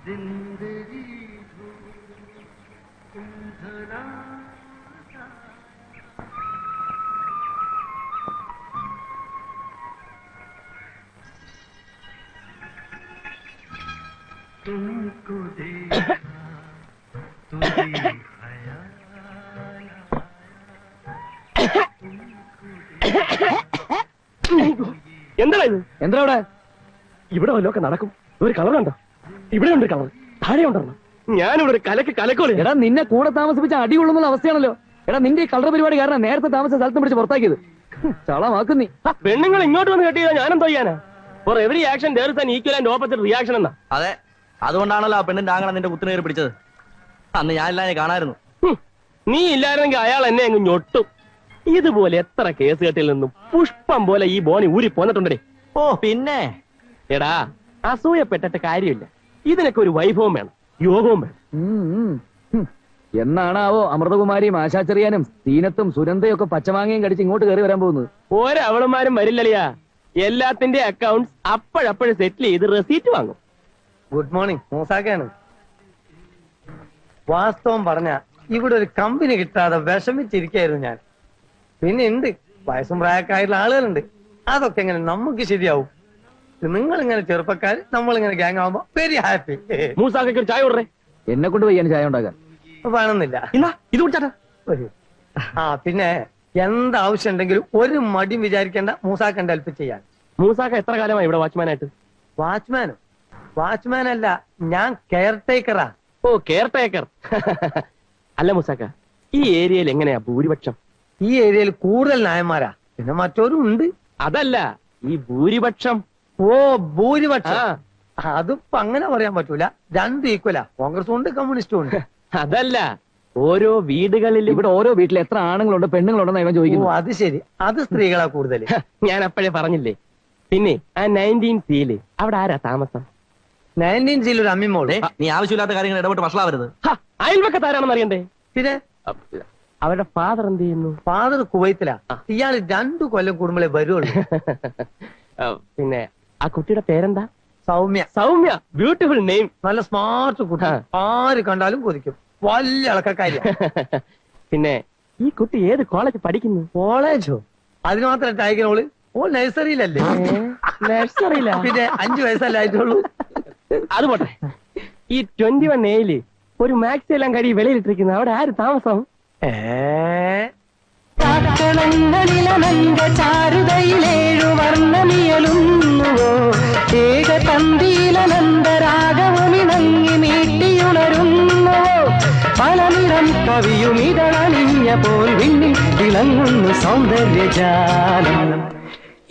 तुमको देखा तुझे എന്താ ഇത്? എന്താ ഇവിടെ? ഇവിടെ വല്ലതൊക്കെ നടക്കും. ഒരു കളർ കണ്ടോ? ഇവിടെ ഉണ്ട് കളർ, താഴെ ഉണ്ടെന്ന്. ഞാനിവിടെ ഒരു കലക്കോളി. എടാ നിന്നെ കൂടെ താമസിപ്പിച്ച അടികൊള്ളുന്ന അവസ്ഥയാണല്ലോ. എടാ നിന്റെ ഈ കളർ പരിപാടി കാരണം നേരത്തെ താമസിച്ച സ്ഥലത്ത് പിടിച്ച് പുറത്താക്കിയത്. ചളമാക്കും നീ. പെണ്ണുങ്ങൾ ഇങ്ങോട്ട് വന്ന് കെട്ടിയതാ ഞാനെന്തോ ചെയ്യാനാ? For every action there is an equal and opposite reaction എന്നാ. അതെ, അതുകൊണ്ടാണല്ലോ ആ പെണ്ണിന്റെ ആങ്ങളെ നിന്റെ കുത്തിനെ കയറി പിടിച്ചത്. അന്ന് ഞാനില്ലാതെ കാണായിരുന്നു. നീ ഇല്ലായിരുന്നെങ്കിൽ അയാൾ എന്നെ അങ്ങ് ഞൊട്ടും. ഇതുപോലെ എത്ര കേസ് കെട്ടിൽ നിന്നും പുഷ്പം പോലെ ഈ ബോണി ഊരി പോന്നിട്ടുണ്ടേ. ഓ പിന്നെ എടാ, അസൂയപ്പെട്ടിട്ട് കാര്യമില്ല. ഇതിനൊക്കെ ഒരു വൈഭവം വേണം, യോഗവും വേണം. എന്നാണാവോ അമൃതകുമാരിയും ആശാചെറിയാനും സീനത്തും സുരന്തയും ഒക്കെ പച്ചമാങ്ങയും കടിച്ച് ഇങ്ങോട്ട് കയറി വരാൻ പോകുന്നത്? ഒരവളുമാരും വരില്ലളിയാ. എല്ലാത്തിന്റെ അക്കൗണ്ട്സ് അപ്പോഴപ്പോഴും സെറ്റിൽ ചെയ്ത് റെസീറ്റ് വാങ്ങും. ഗുഡ് മോർണിംഗ്, മൂസാക്കയാണ്. വാസ്തവം പറഞ്ഞ ഇവിടെ ഒരു കമ്പനി കിട്ടാതെ വിഷമിച്ചിരിക്കായിരുന്നു ഞാൻ. പിന്നെ ഉണ്ട് വയസ്സും പ്രായക്കായിട്ടുള്ള ആളുകളുണ്ട്. അതൊക്കെ എങ്ങനെ നമുക്ക് ശരിയാവും? നിങ്ങൾ ഇങ്ങനെ ചെറുപ്പക്കാർ, നമ്മളിങ്ങനെ ഗ്യാങ് ആവുമ്പോ വെരി ഹാപ്പി. മൂസാക്കൊക്കെ ഒരു ചായ കൊടുറേ. എന്നെ കൊണ്ട് വയ്യാൻ ചായ ഉണ്ടാക്കാൻ വേണമെന്നില്ല. ഇത് കുടിച്ചാട്ടാ. ആ പിന്നെ എന്താവശ്യം ഉണ്ടെങ്കിലും ഒരു മടിയും വിചാരിക്കേണ്ട, മൂസാക്കണ്ട ഹെൽപ്പ് ചെയ്യാൻ. മൂസാക്ക എത്ര കാലമായി ഇവിടെ വാച്ച്മാനായിട്ട്? വാച്ച്മാനോ? വാച്ച്മാൻ അല്ല, ഞാൻ കെയർ ടേക്കറാ. ഓ, കെയർ ടേക്കർ. അല്ല മൂസാക്ക, ഈ ഏരിയയിൽ എങ്ങനെയാ ഭൂരിപക്ഷം? ഈ ഏരിയയിൽ കൂടുതൽ നായന്മാരാ, പിന്നെ മറ്റോരും ഉണ്ട്. അതല്ല, ഈ ഭൂരിപക്ഷം. ഓ ഭൂരിപക്ഷം, അതിപ്പോ അങ്ങനെ പറയാൻ പറ്റൂല. രണ്ടും ഈക്വലാ, കോൺഗ്രസും ഉണ്ട് കമ്മ്യൂണിസ്റ്റും ഉണ്ട്. അതല്ല, ഓരോ വീടുകളിൽ ഇവിടെ ഓരോ വീട്ടിൽ എത്ര ആണുങ്ങളുണ്ട് പെണ്ണുങ്ങളുണ്ടെന്ന് ഇവൻ ചോദിക്കുന്നു. അത് ശരി, അത് സ്ത്രീകളാ കൂടുതൽ. ഞാൻ അപ്പോഴേ പറഞ്ഞില്ലേ. പിന്നെ ആ 19C അവിടെ ആരാ താമസം? 19C ഒരു അമ്മിമോള്. നീ ആവശ്യമില്ലാത്ത കാര്യങ്ങൾ ഇടപെട്ട് വഷളാവരുത്. അയൽവക്കത്താരാണെന്ന് അറിയണ്ടേ? പിന്നെ അവരുടെ ഫാദർ എന്ത് ചെയ്യുന്നു? ഫാദർ കുവൈത്തിലാ. ഇയാള് 2 കൊല്ലം കൂടുമ്പോഴേ വരുള്ളൂ. പിന്നെ ആ കുട്ടിയുടെ പേരെന്താ? സൗമ്യ. Soumya, beautiful name. നല്ല സ്മാർട്ട് കുട്ടി, ആര് കണ്ടാലും കൊതിക്കും. വലിയ അളക്കാരിയാ. പിന്നെ ഈ കുട്ടി ഏത് കോളേജ് പഠിക്കുന്നു? കോളേജോ? അതിന് മാത്രം അയക്കണോള്. ഓ നഴ്സറിയിലല്ലേ? നഴ്സറിയില്ല. പിന്നെ 5 വയസ്സല്ലായിട്ടുള്ളൂ. അത് പോട്ടെ. ഈ 21A ഒരു മാക്സി എല്ലാം കഴി വെളിയിലിട്ടിരിക്കുന്നു. അവിടെ ആര് താമസം? ചാരുതയിലേഴു വർണ്ണമിയലുന്നുവോ ഏകതന്തിയിലനന്തരാഗവുമിണങ്ങി മീട്ടിയുണരുന്നുവോ പലനിറം കവിയും ഇതളണിഞ്ഞ പോൽ വിണ്ണിൽ തിളങ്ങുന്നു സൗന്ദര്യജാലം.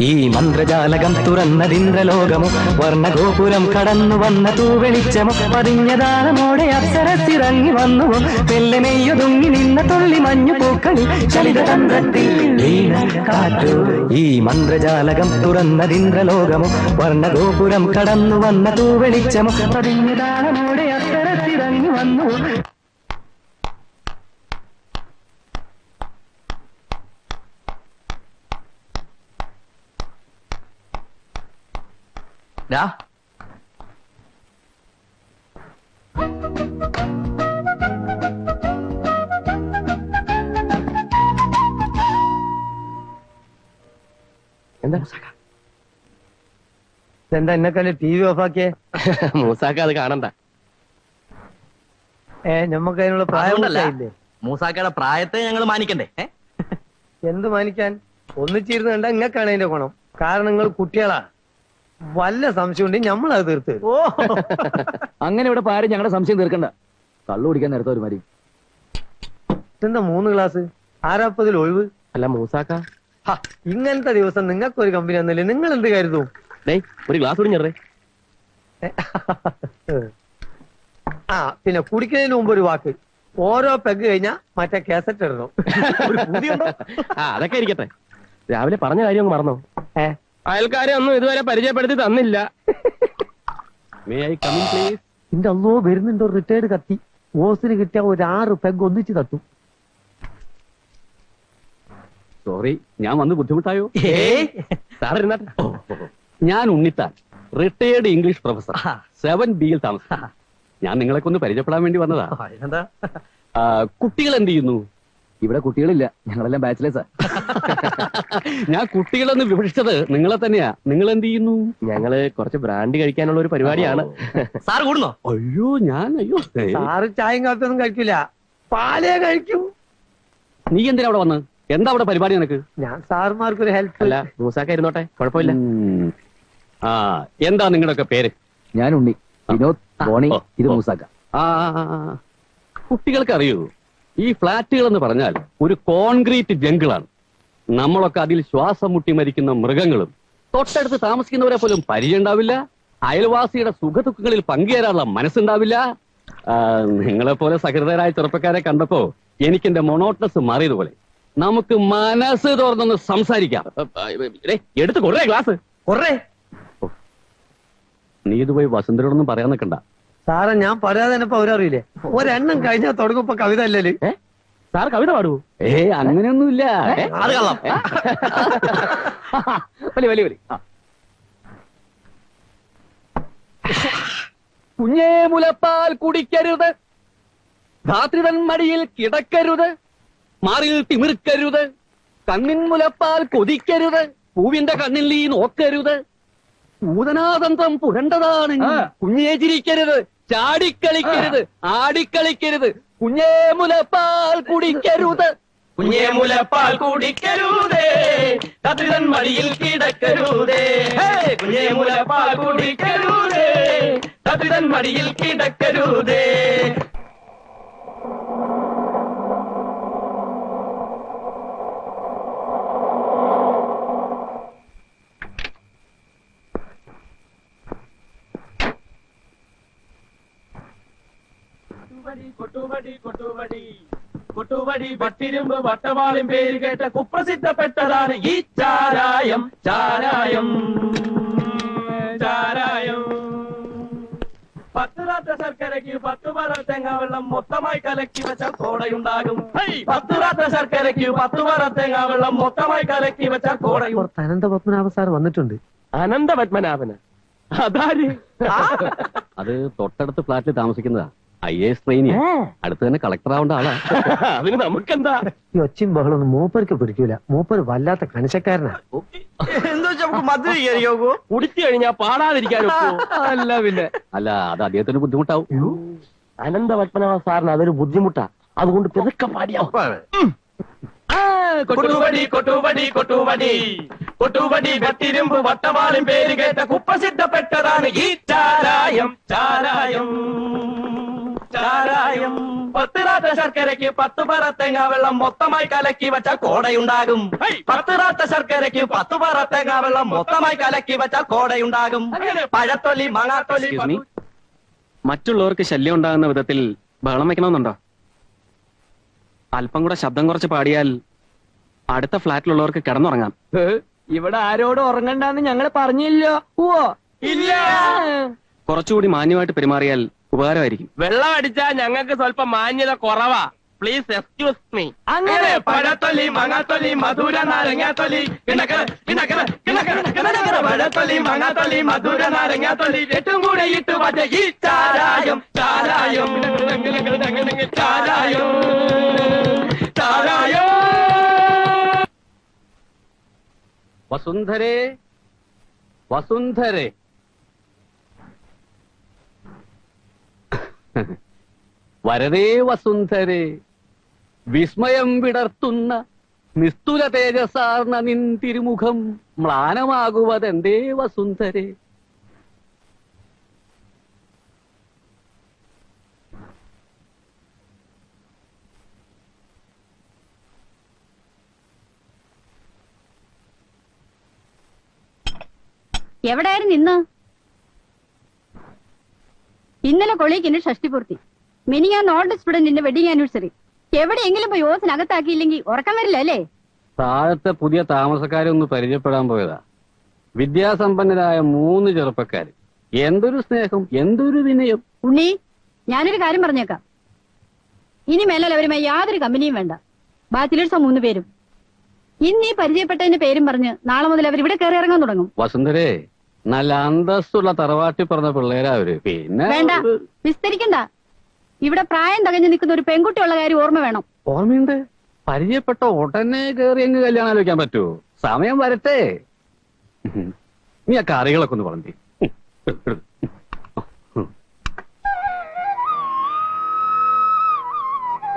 ഈ മന്ത്രജാലകം തുറന്നതിന്ദ്രലോകമോ വർണ്ണഗോപുരം കടന്നു വന്ന തൂവെളിച്ചമോ പതിഞ്ഞതാളമോടെ അപ്സരസിറങ്ങി വന്നുവോ വെല്ലെ നെയ്യൊതുങ്ങി നിന്ന തുള്ളി മഞ്ഞു പൂക്കളിൽ ചലിതതന്ത്രത്തിൽ കാറ്റു. ഈ മന്ത്രജാലകം തുറന്നതിന്ദ്രലോകമോ വർണ്ണഗോപുരം കടന്നു വന്ന തൂവെളിച്ചമോ പതിഞ്ഞതാളമോടെ അപ്സരസിറങ്ങി വന്നുവോ. എന്താ എന്നെക്കാല് TV ഓഫാക്കിയേ? മൂസാക്ക അത് കാണണ്ട. ഞമ്മക്ക് അതിനുള്ള പ്രായമല്ലേ? മൂസാക്കയുടെ പ്രായത്തെ ഞങ്ങൾ മാനിക്കണ്ടേ? എന്ത് മാനിക്കാൻ? ഒന്നിച്ചിരുന്ന് കണ്ടാ ഇങ്ങക്കാണ് അതിന്റെ ഗുണം. കാരണം നിങ്ങൾ കുട്ടികളാ. വല്ല സംശയം ഉണ്ടെങ്കിൽ നമ്മളത് തീർത്ത്. ഓ അങ്ങനെ ഇവിടെ പാരും ഞങ്ങളുടെ സംശയം തീർക്കണ്ട. കള്ളു കുടിക്കാൻ നേരത്തെ ഒരു മതി. എന്താ 3 ഗ്ലാസ്? ആരാപ്പതിൽ ഒഴിവ്? അല്ല മൂസാക്ക, ഇങ്ങനത്തെ ദിവസം നിങ്ങൾക്കൊരു കമ്പനി വന്നില്ലേ? നിങ്ങൾ എന്ത് കരുതും? ഒരു ഗ്ലാസ് കുടിഞ്ഞേ. ആ പിന്നെ കുടിക്കുന്നതിന് മുമ്പ് ഒരു വാക്ക്. ഓരോ പെഗ് കഴിഞ്ഞാ മറ്റേ കാസറ്റ് ഇടണം. അതൊക്കെ ഇരിക്കട്ടെ. രാവിലെ പറഞ്ഞ കാര്യം അങ്ങ് മറന്നോ? അയൽക്കാരെ ഒന്നും ഇതുവരെ പരിചയപ്പെടുത്തി തന്നില്ല. എന്റെ അല്ലോ വരുന്നുണ്ടോ റിട്ടയർഡ് കത്തി. ഓസിന് കിട്ടിയ ഒരു 6 പെഗ് ഒന്നിച്ച് തട്ടും. സോറി, ഞാൻ വന്ന് ബുദ്ധിമുട്ടായോ? സാറിരുന്നാട്ടെ. ഞാൻ Unnithan, retired English professor, 7B താമസം. ഞാൻ നിങ്ങളൊക്കെ ഒന്ന് പരിചയപ്പെടാൻ വേണ്ടി വന്നതാ. എന്താ കുട്ടികൾ എന്ത് ചെയ്യുന്നു? ഇവിടെ കുട്ടികളില്ല, ഞങ്ങളെല്ലാം ബാച്ചിലേഴ്സാ. ഞാൻ കുട്ടികളെന്ന് വിവക്ഷിച്ചത് നിങ്ങളെ തന്നെയാ. നിങ്ങൾ എന്ത് ചെയ്യുന്നു? ഞങ്ങള് കുറച്ച് ബ്രാൻഡ് കഴിക്കാനുള്ള ഒരു പരിപാടിയാണ്. സാർ കൂടുന്നോ? അയ്യോ സാറ് ചായയും കാപ്പിയൊന്നും കഴിക്കില്ല, പാലേ കഴിക്കൂ. നീ എന്തിനാ അവിടെ വന്ന്? എന്താ അവിടെ പരിപാടി നിനക്ക്? ഞാൻ സാറുമാർക്കൊരു ഹെൽപ്പ്. അല്ല, മൂസാക്ക ഇരുന്നോട്ടെ, കുഴപ്പമില്ല. ആ, എന്താ നിങ്ങളുടെയൊക്കെ പേര്? ഞാൻ ഉണ്ണി, വിനോദ്, ബോണി, ഇത് മൂസാക്ക. കുട്ടികൾക്ക് അറിയൂ, ഈ ഫ്ലാറ്റുകൾ എന്ന് പറഞ്ഞാൽ ഒരു കോൺക്രീറ്റ് ജംഗിളാണ്. നമ്മളൊക്കെ അതിൽ ശ്വാസം മുട്ടി മരിക്കുന്ന മൃഗങ്ങളും. തൊട്ടടുത്ത് താമസിക്കുന്നവരെ പോലും പരിചയം ഉണ്ടാവില്ല. അയൽവാസിയുടെ സുഖദുഃഖങ്ങളിൽ പങ്കുചേരാനുള്ള മനസ്സുണ്ടാവില്ല. നിങ്ങളെപ്പോലെ സഹൃദയരായ ചെറുപ്പക്കാരെ കണ്ടപ്പോ എനിക്ക് എന്റെ മൊണോട്ടസ് മാറിയതുപോലെ. നമുക്ക് മനസ്സ് തുറന്നൊന്ന് സംസാരിക്കാം. എടുത്ത് കൊറേ ക്ലാസ് കൊറേ. നീ ഇത് പോയി വസുന്ധരോടൊന്നും പറയാൻ നിൽക്കണ്ട. സാറേ, ഞാൻ പറയാതെ തന്നെ ഇപ്പൊ അവരറിയില്ലേ, ഒരെണ്ണം കഴിഞ്ഞാൽ തുടങ്ങുമ്പോ കവിത അല്ലേ? സാർ കവിത പാടുവോ? അങ്ങനെയൊന്നുമില്ല. അത് കള്ളം. വലിയ വലിയ വലിയ കുഞ്ഞേ മുലപ്പാൽ കുടിക്കരുത്, ധാത്രിതൻ മടിയിൽ കിടക്കരുത്, മാറിൽ തിമിർക്കരുത്, കണ്ണിൻ മുലപ്പാൽ കൊതിക്കരുത്, പൂവിന്റെ കണ്ണിൽ നീ നോക്കരുത്, പൂതനാതന്ത്രം പുരണ്ടതാണ്, കുഞ്ഞേ ചിരിക്കരുത്, ചാടിക്കളിക്കരുത്, ആടിക്കളിക്കരുത്, കുഞ്ഞേ മുലപ്പാൽ കുടിക്കരുത്, കുഞ്ഞേ മുലപ്പാൽ കുടിക്കരുതേ, കത്തിതൻ മടിയിൽ കിടക്കരുതേ. കുഞ്ഞേ മുലപ്പാൽ കുടിക്കരുതേ, കത്തിതൻ മടിയിൽ കിടക്കരുതേ. കൊട്ടുവടി കൊട്ടുവടി കൊട്ടുവടി വട്ടിരുമ്പ് വട്ടവാളും പേര് കേട്ട കുപ്രസിദ്ധപ്പെട്ടതാണ് ഈ ചാരായം. ചാരായം ചാരായം. 10 റാത്ത ശർക്കരയ്ക്ക് 10 പറ തേങ്ങ വെള്ളം മൊത്തമായി കലക്കി വെച്ച കോടയുണ്ടാകും. 10 റാത്ത ശർക്കരയ്ക്ക് 10 പറ തേങ്ങ വെള്ളം മൊത്തമായി കലക്കി വെച്ച കോടയും. അനന്തപത്മനാഭ സാർ വന്നിട്ടുണ്ട്. അനന്തപത്മനാഭന് അതാര്? അത് തൊട്ടടുത്ത് ഫ്ലാറ്റിൽ താമസിക്കുന്നതാ. IAS ട്രെയിനിയാ. അടുത്ത് തന്നെ കളക്ടർ ആവേണ്ട ആളാ. അതിന് നമുക്കെന്താ? ഈ ഒച്ചയും ബഹളൊന്നും മൂപ്പർക്ക് പിടിക്കൂല. മൂപ്പർ വല്ലാത്ത കണിശക്കാരനാ. എന്താ വെച്ചാ നമുക്ക് മധുര കയറിയോക്കോ? കുടിച്ചു കഴിഞ്ഞാ പാടാതിരിക്കാനോ? അല്ല പിന്നെ അല്ല, അത് അദ്ദേഹത്തിന് ബുദ്ധിമുട്ടാവും. അനന്തപത്മനാഭ സാറിന് അതൊരു ബുദ്ധിമുട്ടാ. അതുകൊണ്ട് പെരുക്കം പാടിയാ. കൊട്ടുവടി കൊട്ടുവടി കൊട്ടുവടി കൊട്ടുവടി വട്ടിരുമ്പ് വട്ടവാളും പേര് കേട്ട കുപ്രസിദ്ധപ്പെട്ടതാണ് ഈ ചാരായം. ചാരായം ചാരായം. 10 റാത്ത ശർക്കരയ്ക്ക് 10 പറ തേങ്ങ വെള്ളം മൊത്തമായി കലക്കി വെച്ച കോടയുണ്ടാകും. 10 റാത്ത ശർക്കരയ്ക്ക് 10 പറ തേങ്ങ വെള്ളം മൊത്തമായി കലക്കി വെച്ച കോടയുണ്ടാകും. പഴത്തൊലി മാങ്ങാത്തൊലി. മറ്റുള്ളവർക്ക് ശല്യം ഉണ്ടാകുന്ന വിധത്തിൽ ബഹളം വെക്കണമെന്നുണ്ടോ? അല്പം കൂടെ ശബ്ദം കുറച്ച് പാടിയാൽ അടുത്ത ഫ്ലാറ്റിലുള്ളവർക്ക് കിടന്നുറങ്ങാം. ഇവിടെ ആരോടും ഉറങ്ങണ്ടെന്ന് ഞങ്ങൾ പറഞ്ഞില്ലോ. ഇല്ല. കുറച്ചുകൂടി മാന്യമായിട്ട് പെരുമാറിയാൽ ഉപകാരമായിരിക്കും. വെള്ളം അടിച്ചാ ഞങ്ങൾക്ക് സ്വല്പം മാന്യത കുറവാ. Please excuse me. അങ്ങനെ പഴത്തൊലി മാങ്ങാത്തൊലി മധുര നാരങ്ങാത്തൊലി കിണക്കര കിണക്കര കിണക്കര കിണക്കര പഴത്തൊലി മാങ്ങാത്തൊലി മധുര നാരങ്ങാത്തൊലി ഏറ്റവും കൂടെ ഇട്ട് വച്ച ഈ ചാരായം. ചാരായം ചാരായം ചാരായം. വസുന്ധരേ വസുന്ധരേ, വരതേ വസുന്ധരേ, വിസ്മയം വിടർത്തുന്ന നിസ്തുല തേജസാർന്ന നിൻ തിരുമുഖം മ്ലാനമാകുവതെന്തേ വസുന്ധരേ? എവിടെയായിരുന്നു ഇന്ന്? ഇന്നലെ കൊളീക്കിന്റെ ഷഷ്ടിപൂർത്തി, മിനിങ്ങാന്ന് ഓൾഡ് സ്റ്റുഡന്റിന്റെ വെഡിങ് ആനിവേഴ്സറി. എവിടെയെങ്കിലും പോയി ഓസിനകത്താക്കിയില്ലെങ്കിൽ ഉറക്കം വരില്ല അല്ലേ? താഴത്തെ പുതിയ താമസക്കാരെ ഒന്ന് പരിചയപ്പെടാൻ പോയതാ. വിദ്യാസമ്പന്നരായ 3 ചെറുപ്പക്കാര്. എന്തൊരു സ്നേഹം, എന്തൊരു വിനയം. ഉണ്ണി, ഞാനൊരു കാര്യം പറഞ്ഞേക്കാം. ഇനി മേലാൽ അവരുമായി യാതൊരു കമ്പനിയും വേണ്ട. ബാച്ചിലേഴ്സാ 3 പേരും. ഇന്ന് ഈ പരിചയപ്പെട്ടതിന്റെ പേരും പറഞ്ഞ് നാളെ മുതൽ അവർ ഇവിടെ കയറി ഇറങ്ങാൻ തുടങ്ങും. വസുന്ധരേ, നല്ല അന്തസ്സുള്ള തറവാട്ടി പറഞ്ഞ പിള്ളേരാ അവര്. പിന്നെ വേണ്ട, വിസ്തരിക്കണ്ട. ഇവിടെ പ്രായം തികഞ്ഞു നിൽക്കുന്ന ഒരു പെൺകുട്ടിയുള്ള കാര്യം ഓർമ്മ വേണം. ഓർമ്മയുണ്ട്. പരിചയപ്പെട്ട ഉടനെ കയറി അങ്ങ് കല്യാണം ആലോചിക്കാൻ പറ്റുമോ? സമയം വരട്ടെ. നീ ആ കറികളൊക്കെ ഒന്ന് പറഞ്ഞു.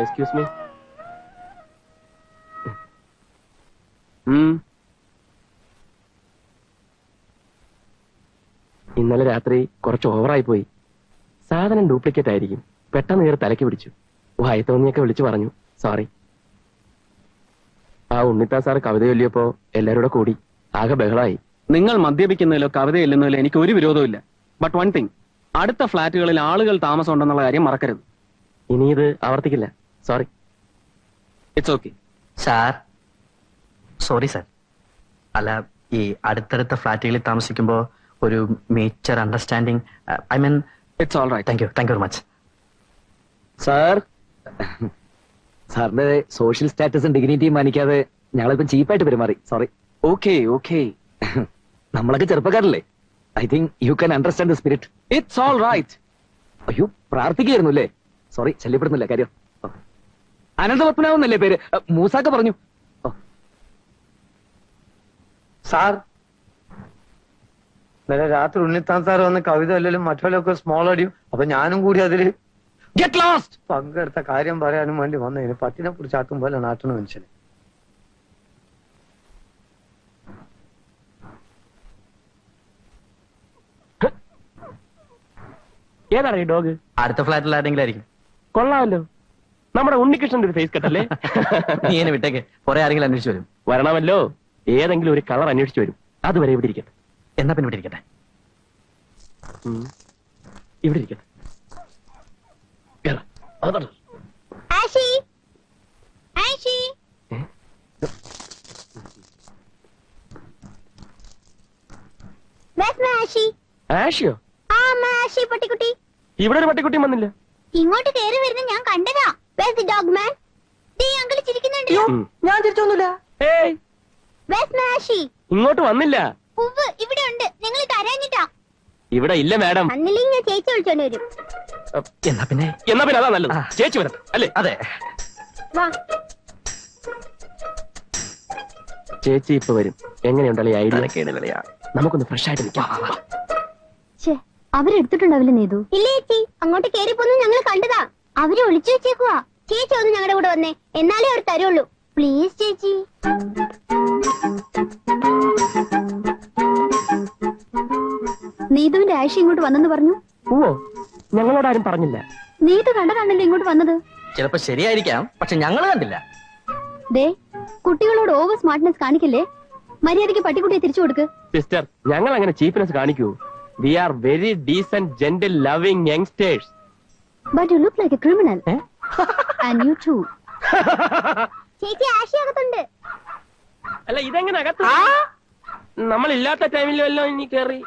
Excuse me. ഇന്നലെ രാത്രി കുറച്ച് ഓവറായി പോയി. സാധനം ഡ്യൂപ്ലിക്കേറ്റ് ആയിരിക്കും. പെട്ടെന്ന് കയറി തലയ്ക്ക് പിടിച്ചു. വായി തോന്നിയൊക്കെ വിളിച്ചു പറഞ്ഞു. സോറി. ആ ഉണ്ണിത്താ സാറ് കവിത ചൊല്ലിയപ്പോ എല്ലാവരും കൂടി ആകെ ബഹളായി. നിങ്ങൾ മദ്യപിക്കുന്നതിലോ കവിത ചെല്ലുന്നതിലോ എനിക്ക് ഒരു വിരോധമില്ല. ബട്ട് വൺ തിങ്, അടുത്ത ഫ്ലാറ്റുകളിൽ ആളുകൾ താമസം ഉണ്ടെന്നുള്ള കാര്യം മറക്കരുത്. ഇനി ഇത് ആവർത്തിക്കില്ല. Sorry. It's okay. Sir, sorry sir. അല്ല, ഈ അടുത്തടുത്ത ഫ്ലാറ്റുകളിൽ താമസിക്കുമ്പോൾ ഒരു mature understanding, I mean it's all right. Thank you very much. Sir, സാറിന്റെ സോഷ്യൽ സ്റ്റാറ്റസും ഡിഗ്നിറ്റിയും മാനിക്കാതെ ഞങ്ങളിപ്പം ചീപ്പായിട്ട് പെരുമാറി. സോറി. Okay okay. നമ്മളൊക്കെ ചെറുപ്പക്കാരല്ലേ. I think you can understand the spirit. It's all right. അയ്യോ, പ്രാർത്ഥിക്കുകയായിരുന്നു അല്ലേ? സോറി, ശല്യപ്പെടുന്നില്ല. കാര്യം അനന്തപത്മനാഭെന്നല്ലേ പേര്? മൂസാക്ക പറഞ്ഞു. സാർ, ഇന്നലെ രാത്രി ഉണ്ണിത്താൻ സാർ വന്ന് കവിത അല്ലെങ്കിലും മറ്റുള്ളവരൊക്കെ സ്മോൾ അടിയും. അപ്പൊ ഞാനും കൂടി അതില് ഗെറ്റ് ലോസ്റ്റ് പങ്കെടുത്ത കാര്യം പറയാനും വേണ്ടി വന്നതിന് പട്ടിനെ പിടിച്ചാട്ടും പോലെ നാട്ടണ മനുഷ്യന്. ഏതാണ് ഈ ഡോഗ്? അടുത്ത ഫ്ലാറ്റിൽ ആരെങ്കിലും ആയിരിക്കും. കൊള്ളാമല്ലോ. നമ്മുടെ ഉണ്ണികൃഷ്ണന്റെ ഒരു ഫേസ് കട്ടല്ലേ? നീ എന്നെ വിട്ടേക്ക്, കുറെ ആരെങ്കിലും അന്വേഷിച്ചു വരും. വരണമല്ലോ. ഏതെങ്കിലും ഒരു കളർ അന്വേഷിച്ചു വരും. അതുവരെ ഇവിടെ ഇരിക്കട്ടെ. എന്നാ പിന്നെ ഇവിടെ ഇരിക്കട്ടെ. ഇവിടെ ഇരിക്കട്ടെ. ആഷി, ആഷി. ആഷി. ആഷിയോ? ആ, ആഷി പട്ടിക്കുട്ടി. ഇവിടെ ഒരു പട്ടിക്കുട്ടിയും വന്നില്ല. ഇങ്ങോട്ട് കയറി വരുന്ന ഞാൻ കണ്ടതാ. Where's the dog man? Uncle ചിരിക്കുന്നുണ്ടല്ലോ. ഞാൻ തിരിച്ചൊന്നുമില്ല. ഏയ്, Where's my ആഷി? ഇങ്ങോട്ട് വന്നില്ല. ഉവ്വ്, ഇവിടെ ഉണ്ട്. നിങ്ങൾ കരഞ്ഞിട്ടാ. ഇവിടെ ഇല്ല മാഡം. അന്നില്ലെങ്കിൽ ഞാൻ ചേച്ചി വിളിച്ചോണ്ട് വരും. എന്നാ പിന്നെ അതാ നല്ലത്. ചേച്ചി വരട്ടെ അല്ലേ? അതെ. വാ. ചേച്ചി ഇപ്പൊ വരും. എങ്ങനെയുണ്ടല്ലോ ഈ ഐഡിയ? നമുക്കൊന്ന് ഫ്രഷ് ആയിട്ട് നിൽക്കാം. അവരെടുത്തിട്ടുണ്ടാവില്ല നീതു? ഇല്ല ചേച്ചി, അങ്ങോട്ട് കേറി പോന്നു ഞങ്ങൾ കണ്ടതാ. അവര് ഒളിച്ചു വെച്ചേക്കുവാ. ചേച്ചി ഒന്ന് ഞങ്ങളുടെ കൂടെ വന്നേ, എന്നാലേ അവർ തരുള്ളൂ. പ്ലീസ് ചേച്ചി. നീതുവിന്റെ ആയിഷ ഇങ്ങോട്ട് വന്നെന്ന് പറഞ്ഞു. ഓ, ഞങ്ങളോട് ആരും പറഞ്ഞില്ല. നീതു കണ്ടതാണല്ലോ ഇങ്ങോട്ട് വന്നത്. ചിലപ്പോ ശരിയായിരിക്കാം, പക്ഷെ ഞങ്ങൾ കണ്ടില്ല. ദേ, കുട്ടികളോട് ഓവർ സ്മാർട്ട്നെസ് കാണിക്കല്ലേ. മര്യാദയ്ക്ക് പട്ടിക്കുട്ടിയെ തിരിച്ചു കൊടുക്ക്. സിസ്റ്റർ, ഞങ്ങൾ അങ്ങനെ ചീപ്നെസ് കാണിക്കൂ. We are very decent, gentle, loving youngsters. But you look like a criminal. And you too. ചേച്ചി ആഷി അകത്തുണ്ട്. അല്ല, ഇതെങ്ങനെ അകത്ത്? നമ്മളില്ലാത്ത ടൈമിൽ വല്ലോ ഇനി കേറി.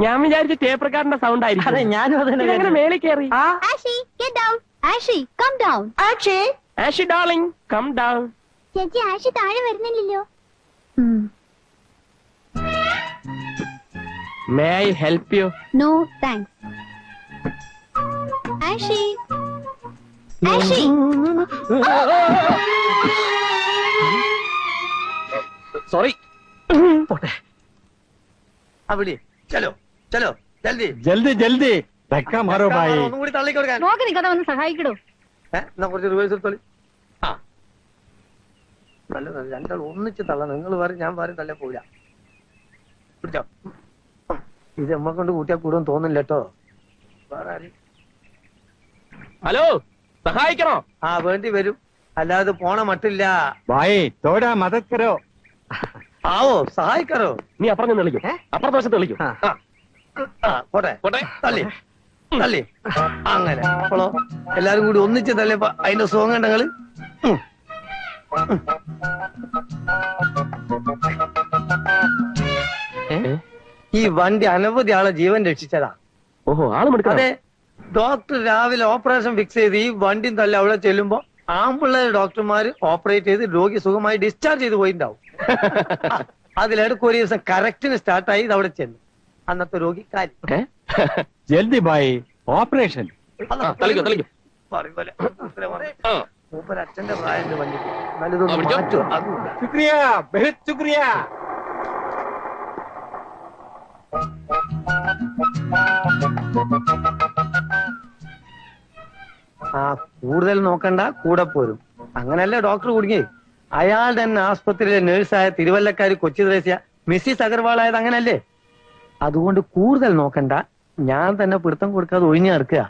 ഞാൻ വിചാരിച്ച ടേപ്രക്കാരന്റെ സൗണ്ട് ആയിരിക്കും. ഞാനും ഇതെങ്ങനെ മേളിൽ കയറി? Ashi, get down. Ashi, come down. Ashi darling, come down. ചേച്ചി ആഷി താഴെ വരുന്നില്ലല്ലോ. May I help you? No, thanks. Ashi, Ashi. Sorry. പോട്ടെ. അവിടെ ചലോ ചലോ ജൽദി ജൽദി ജൽദി ധക്ക മാറോ ഭായി. ഒന്നും കൂടി തള്ളിക്കൊടുക്കാൻ. നോക്ക് നിൽക്കാതെ വന്ന് സഹായിക്കടോ. എന്നാ കുറച്ച് റിവേഴ്സ് എടുത്തോളി. ആ, നല്ല രണ്ടാൾ ഒന്നിച്ച് തള്ളണം. നിങ്ങൾ പറയും, ഞാൻ പറയും, തള്ളേ പോവില്ല. പിടിച്ചോ. ഇത് നമ്മളെ കൊണ്ട് കൂട്ടിയാൽ കൂടുമെന്ന് തോന്നില്ല കേട്ടോ. വേറെ ആരും. ഹലോ, സഹായിക്കണോ? ആ, വേണ്ടി വരും. അല്ലാതെ പോണ മട്ടില്ല. ഭായി തോടാ മദത് കരോ. ആവോ, സഹായിക്കാറോ. നീ അപ്പുറം വിളിക്കും, അപ്പുറത്തെ വശത്ത് വിളിക്കും. പോട്ടെ പോട്ടെ. തള്ളി തള്ളി. അങ്ങനെ അപ്പോളോ എല്ലാരും കൂടി ഒന്നിച്ച് തള്ളിയപ്പോ അതിന്റെ സുഖം കണ്ടങ്ങള്. ഈ വണ്ടി അനവധി ആളെ ജീവൻ രക്ഷിച്ചതാ. ഓഹോ, ആളും എടുക്കാം. അതെ, ഡോക്ടർ രാവിലെ ഓപ്പറേഷൻ ഫിക്സ് ചെയ്ത് ഈ വണ്ടിയും തള്ളി അവിടെ ചെല്ലുമ്പോ ആമ്പിള്ളേർ ഡോക്ടർമാര് ഓപ്പറേറ്റ് ചെയ്ത് രോഗി സുഖമായി ഡിസ്ചാർജ് ചെയ്ത് പോയിട്ടുണ്ടാവും. അതിലിടക്ക് ഒരു ദിവസം കറക്റ്റിന് സ്റ്റാർട്ടായി ഇത് അവിടെ ചെന്നു. അന്നത്തെ രോഗി കാര്യം ജൽദി ഭായി ഓപ്പറേഷൻ. അച്ഛന്റെ പ്രായം വണ്ടിക്ക് നല്ലതൊന്നും മാറ്റുമോ? ശുക്രിയ, ബഹുത് ശുക്രിയ. ആ കൂടുതൽ നോക്കണ്ട, കൂടെ പോരും. അങ്ങനല്ലേ ഡോക്ടർ കുടുങ്ങി. അയാളുടെ തന്നെ ആസ്പത്രിയിലെ നേഴ്സായ തിരുവല്ലക്കാരി കൊച്ചി ത്രേസ്യ മിസ്സിസ് അഗർവാൾ ആയത് അങ്ങനല്ലേ? അതുകൊണ്ട് കൂടുതൽ നോക്കണ്ട, ഞാൻ തന്നെ പിടുത്തം കൊടുക്കാതെ ഒഴിഞ്ഞു നടക്കുക.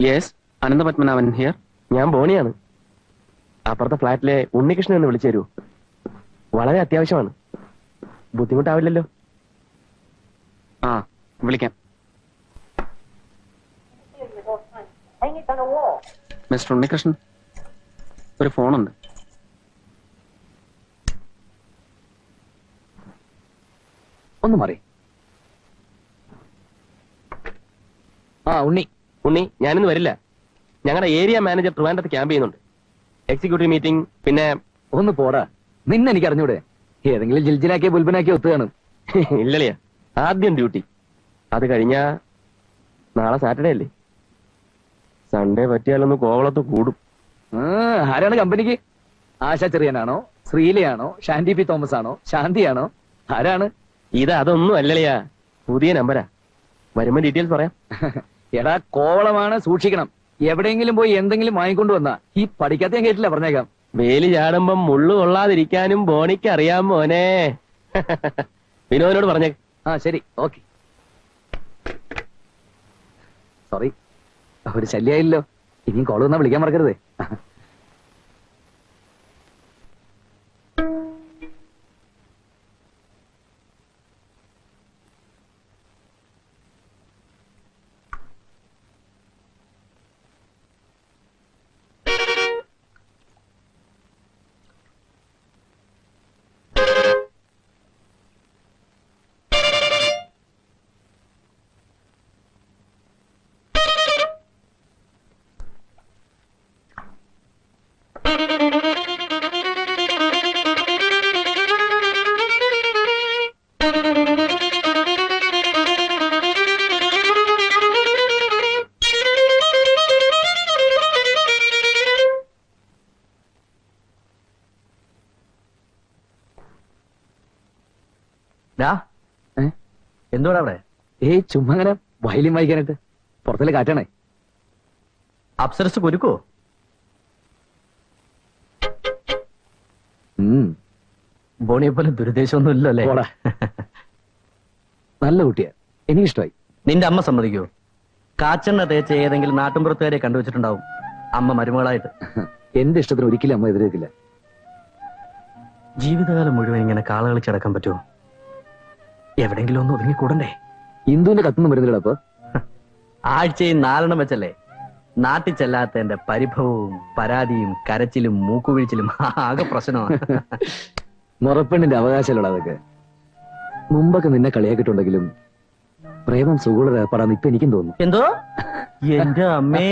Yes, Ananthapadmanabhan here. ഞാൻ ബോണിയാണ്. അപ്പുറത്തെ ഫ്ലാറ്റിലെ ഉണ്ണികൃഷ്ണൻ എന്ന് വിളിച്ചു തരൂ. വളരെ അത്യാവശ്യമാണ്. ബുദ്ധിമുട്ടാവില്ലല്ലോ? ആ, വിളിക്കാം. മിസ്റ്റർ ഉണ്ണികൃഷ്ണൻ, ഒരു ഫോണുണ്ട്. ഒന്ന് മാറി. ആ ഉണ്ണി. ഉണ്ണി, ഞാനിന്ന് വരില്ല. ഞങ്ങളുടെ ഏരിയ മാനേജർ ട്രിവാൻഡ്രത്ത് ക്യാമ്പ് ചെയ്യുന്നുണ്ട്. Executive meeting. പിന്നെ ഒന്ന് പോടാ, നിന്നെ എനിക്ക് അറിഞ്ഞൂടെ? ഏതെങ്കിലും ജിൽജിനാക്കിയ ബുൽബനാക്കിയ ഒത്തു കാണും. ഇല്ലല്ലേ, ആദ്യം ഡ്യൂട്ടി. അത് കഴിഞ്ഞാ നാളെ സാറ്റർഡേ അല്ലേ? സൺഡേ പറ്റിയാലൊന്ന് കോവളത്ത് കൂടും. ആരാണ് കമ്പനിക്ക്? ആശാ ചെറിയനാണോ, ശ്രീലയാണോ, ഷാന്റി പി തോമസ് ആണോ, ശാന്തിയാണോ, ആരാണ്? ഇത് അതൊന്നും അല്ലല്ലയാ, പുതിയ നമ്പരാ. വരുമ്പോ ഡീറ്റെയിൽസ് പറയാം. എടാ, കോവളമാണ്, സൂക്ഷിക്കണം. എവിടെയെങ്കിലും പോയി എന്തെങ്കിലും വാങ്ങിക്കൊണ്ട് വന്നാ ഈ പഠിക്കാത്ത ഞാൻ കേട്ടില്ല, പറഞ്ഞേക്കാം. വേലി ചാടുമ്പം മുള്ളു കൊള്ളാതിരിക്കാനും ബോണിക്ക് അറിയാം മോനെ. വിനോദിനോട് പറഞ്ഞേ. ആ ശരി, ഓക്കെ. സോറി, ഒരു ശല്യായില്ലോ. ഇനിയും കോള് വന്നാ വിളിക്കാൻ മറക്കരുതേ. എന്തുവാ അവിടെ? ചുമ്മാ അങ്ങനെ വയലിൻ വായിക്കാനായിട്ട്. പുറത്തിലെ കാറ്റാണേ. അപ്സരസ് കുരുക്കോ? ബോണിയെ പോലെ ദുരുദ്ദേശമൊന്നും ഇല്ലല്ലേ? നല്ല കുട്ടിയാ, എനിക്കിഷ്ടമായി. നിന്റെ അമ്മ സമ്മതിക്കോ? കാച്ചെണ്ണ തേച്ച് ഏതെങ്കിലും നാട്ടിൻപുറത്തുകാരെ കണ്ടുവച്ചിട്ടുണ്ടാവും അമ്മ മരുമകളായിട്ട്. എന്റെ ഇഷ്ടത്തിന് ഒരിക്കലും അമ്മ എതിരേക്കില്ല. ജീവിതകാലം മുഴുവൻ ഇങ്ങനെ കാളകളിച്ചടക്കാൻ പറ്റുമോ? എവിടെങ്കിലും ഒന്ന് ഒതുങ്ങിക്കൂടണ്ടേ? ഇന്ദുവിന്റെ കത്തുനിന്ന് വരുന്നില്ല. അപ്പൊ ആഴ്ചയിൽ 4 വെച്ചല്ലേ? നാട്ടിൽ ചെല്ലാത്തതിന്റെ പരിഭവവും പരാതിയും കരച്ചിലും മൂക്കുവീഴ്ചിലും ആകെ പ്രശ്നമാണ്. മുറപ്പെണ്ണിന്റെ അവകാശമല്ല അതൊക്കെ. മുമ്പൊക്കെ നിന്നെ കളിയാക്കിയിട്ടുണ്ടെങ്കിലും പ്രേമം സുഖമുള്ള ഏർപ്പാടാന്ന് ഇപ്പൊ എനിക്കും തോന്നുന്നു. എന്തോ? എന്റെ അമ്മേ,